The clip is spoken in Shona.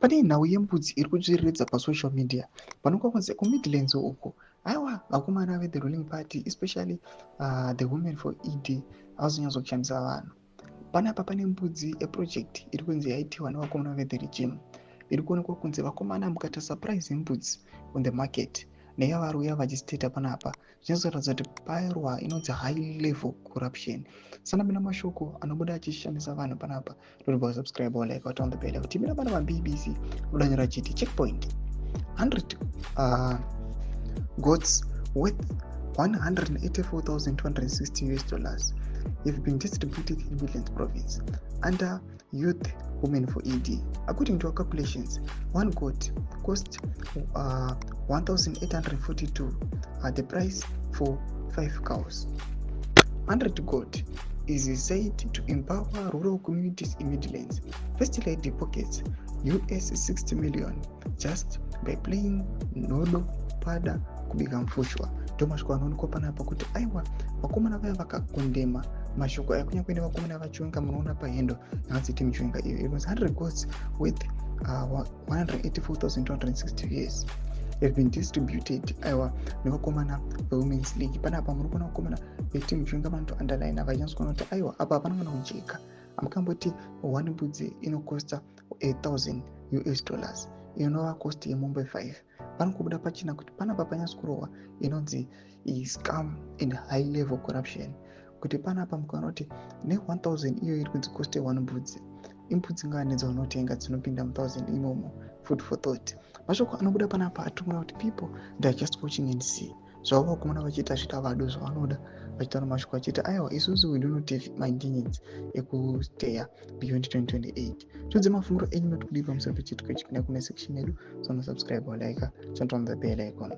Pane nhau yembudzi iri kutsviridza pasocial media panonga kunzi kuMidlands uko. Aiwa, vakomana ve the ruling party especially the women for ED havazonyatsokushamisa vanhu. Panapa pane mbudzi yeproject iri kunzi yaitiwa nevakomana ve the regime. Iri kuonekwa kunzi vakomana mukata surprise mbudzi on the market neyavari uya vachisiteta panapa zvinozoratidza kuti pairwa inonzi high level corruption. Sana mina mashoko anobuda achishamisa vanhu panapa. Don't forget to subscribe or like on the bell. Timira pana BBC udanyora chiti checkpoint 100 goats worth $184,260 have been distributed in Midlands province under Youth Women for ED. According to our calculations, one goat cost 1,842 at the price for 5 cows. 100 goat is said to empower rural communities in Midlands. First Lady pockets US$60 million just by playing nodo pada kubika mfushwa. Ndomashoko anoonekwa panapa kuti aiwa vakomana vaya vakakondema mashoko aya kuenda vakomana vachiwenga munoona pahendo yakadziti michiwenga iyo. It was 100 goats with 184,260 have been distributed aiwa nevakomana veWomen's League. Panapa muri kuona vakomana vetimu chiwenga vanoto underline vachinyatsokona kuti aiwa apa hapana kana kujeka. Amukamboti one mbudzi inokosta $1,000 inova cost yeMumbai 5. Panokubuda pachina kuti panapa panyatsokurohwa inonzi scam and high level corruption. Kuti panapa mukaona kuti ne1000 iyo iri kunzi cost one mbudzi imbudzi ngani dzaunotenga dzinopinda mu1000 imomo. Food for thought. Mashoko anobuda panapa atikuona kuti people they are just watching and see. Zvavo vakomana vachiita zvita vado zvavanoda vachitaura mashoko achiti aiwa isusu we do not have maintenance ekusteya beyond 2028. Tudze mafunguro enyu noti kudii pamusoro pechituko ichi kana kuna section yedu. So subscribe or like, turn on the bell icon.